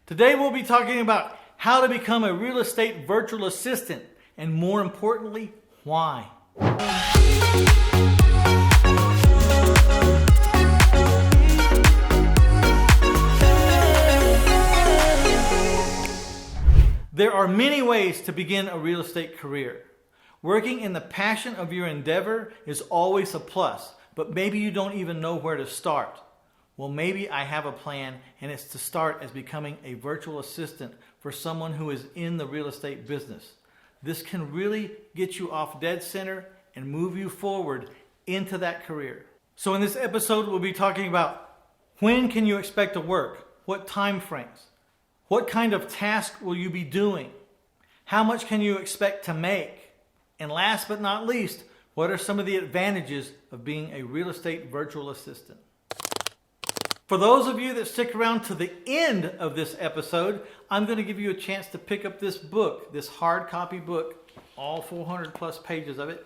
Today we'll be talking about how to become a real estate virtual assistant, and more importantly, why. There are many ways to begin a real estate career. Working in the passion of your endeavor is always a plus, but maybe you don't even know where to start. Well, maybe I have a plan, and it's to start as becoming a virtual assistant for someone who is in the real estate business. This can really get you off dead center and move you forward into that career. So in this episode, we'll be talking about when can you expect to work, what time frames, what kind of task will you be doing, how much can you expect to make, and last but not least, what are some of the advantages of being a real estate virtual assistant? For those of you that stick around to the end of this episode, I'm going to give you a chance to pick up this book, this hard copy book, all 400 plus pages of it,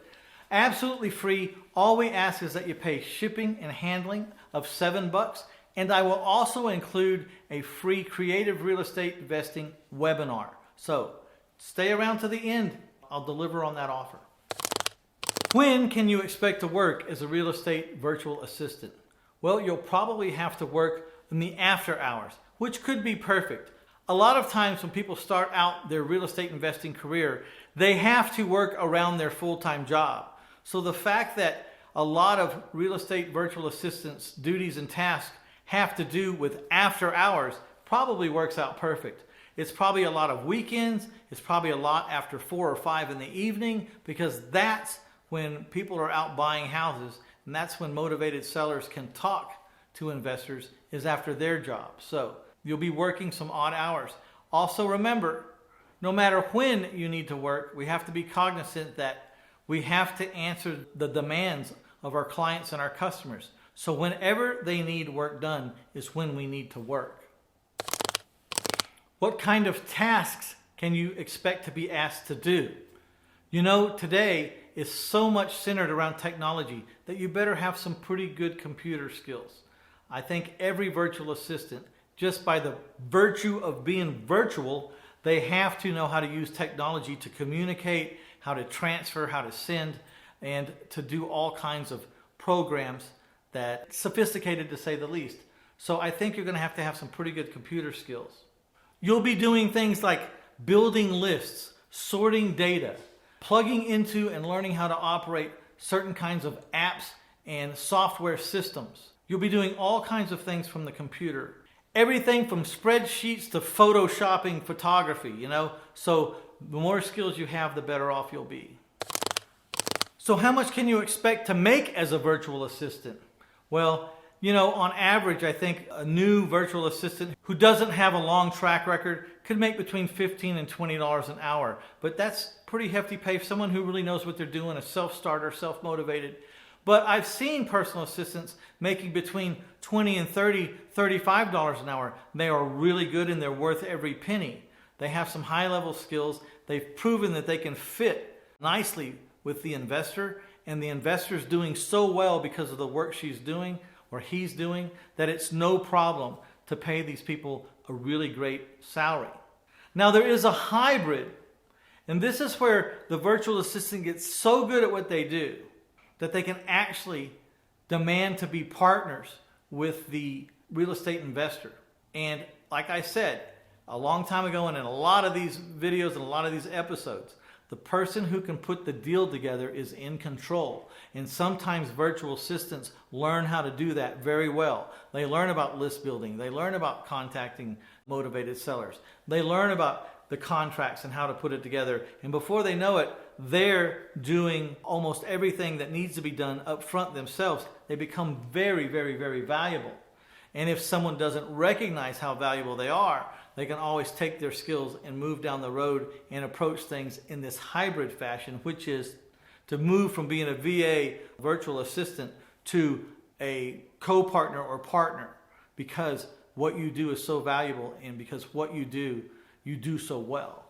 absolutely free. All we ask is that you pay shipping and handling of $7, and I will also include a free creative real estate investing webinar. So stay around to the end. I'll deliver on that offer. When can you expect to work as a real estate virtual assistant? Well, you'll probably have to work in the after hours, which could be perfect. A lot of times when people start out their real estate investing career, they have to work around their full-time job. So the fact that a lot of real estate virtual assistants' duties and tasks have to do with after hours probably works out perfect. It's probably a lot of weekends. It's probably a lot after 4 or 5 in the evening, because that's when people are out buying houses. And that's when motivated sellers can talk to investors, is after their job. So you'll be working some odd hours. Also remember, no matter when you need to work, we have to be cognizant that we have to answer the demands of our clients and our customers. So whenever they need work done is when we need to work. What kind of tasks can you expect to be asked to do? You know, today is so much centered around technology that you better have some pretty good computer skills. I think every virtual assistant, just by the virtue of being virtual, they have to know how to use technology to communicate, how to transfer, how to send, and to do all kinds of programs that sophisticated, to say the least. So I think you're going to have some pretty good computer skills. You'll be doing things like building lists, sorting data, plugging into and learning how to operate certain kinds of apps and software systems. You'll be doing all kinds of things from the computer. Everything from spreadsheets to photoshopping photography, So the more skills you have, the better off you'll be. So how much can you expect to make as a virtual assistant? Well, on average, I think a new virtual assistant who doesn't have a long track record could make between $15 and $20 an hour. But that's pretty hefty pay for someone who really knows what they're doing, a self-starter, self-motivated. But I've seen personal assistants making between $20 and $35 an hour. They are really good and they're worth every penny. They have some high-level skills. They've proven that they can fit nicely with the investor, and the investor's doing so well because of the work she's doing or he's doing, that it's no problem to pay these people a really great salary. Now there is a hybrid, and this is where the virtual assistant gets so good at what they do that they can actually demand to be partners with the real estate investor. And like I said a long time ago, and in a lot of these videos and a lot of these episodes, the person who can put the deal together is in control. And sometimes virtual assistants learn how to do that very well. They learn about list building. They learn about contacting motivated sellers. They learn about the contracts and how to put it together. And before they know it, they're doing almost everything that needs to be done up front themselves. They become very, very, very valuable. And if someone doesn't recognize how valuable they are, they can always take their skills and move down the road and approach things in this hybrid fashion, which is to move from being a VA virtual assistant to a co-partner or partner, because what you do is so valuable and because what you do so well.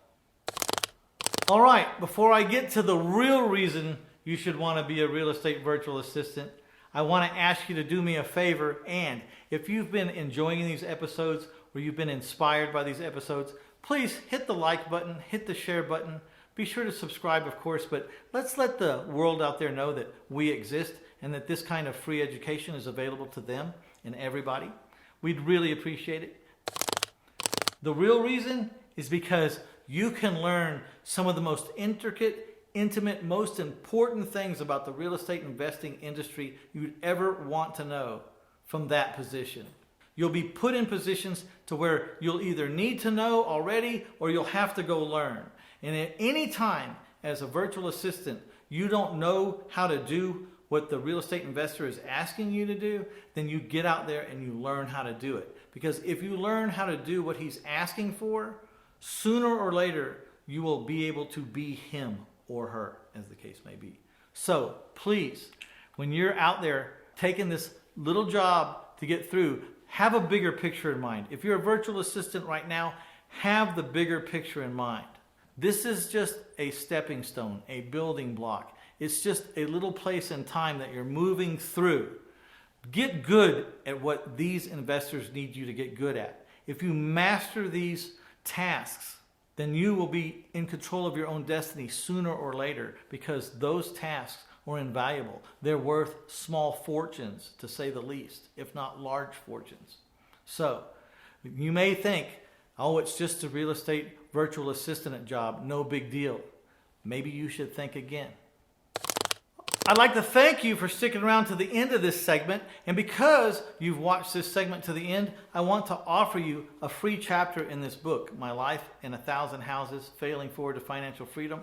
All right, before I get to the real reason you should want to be a real estate virtual assistant, I want to ask you to do me a favor, and if you've been enjoying these episodes or you've been inspired by these episodes, please hit the like button, hit the share button. Be sure to subscribe, of course, but let's let the world out there know that we exist and that this kind of free education is available to them and everybody. We'd really appreciate it. The real reason is because you can learn some of the most intricate, intimate, most important things about the real estate investing industry you'd ever want to know from that position. You'll be put in positions to where you'll either need to know already or you'll have to go learn. And at any time as a virtual assistant, you don't know how to do what the real estate investor is asking you to do, then you get out there and you learn how to do it. Because if you learn how to do what he's asking for, sooner or later, you will be able to be him or her, as the case may be. So please, when you're out there taking this little job to get through, have a bigger picture in mind. If you're a virtual assistant right now, have the bigger picture in mind. This is just a stepping stone, a building block. It's just a little place in time that you're moving through. Get good at what these investors need you to get good at. If you master these tasks, then you will be in control of your own destiny sooner or later, because those tasks are invaluable. They're worth small fortunes, to say the least, if not large fortunes. So you may think, oh, it's just a real estate virtual assistant job, no big deal. Maybe you should think again. I'd like to thank you for sticking around to the end of this segment. And because you've watched this segment to the end, I want to offer you a free chapter in this book, My Life in 1,000 Houses, Failing Forward to Financial Freedom.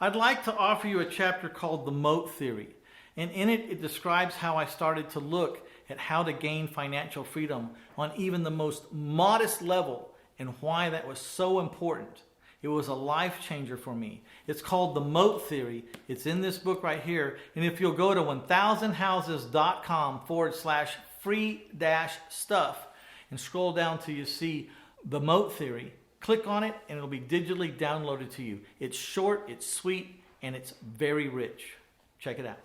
I'd like to offer you a chapter called The Moat Theory. And in it, it describes how I started to look at how to gain financial freedom on even the most modest level and why that was so important. It was a life changer for me. It's called The Moat Theory. It's in this book right here. And if you'll go to 1000houses.com/free-stuff and scroll down till you see The Moat Theory, click on it and it'll be digitally downloaded to you. It's short, it's sweet, and it's very rich. Check it out.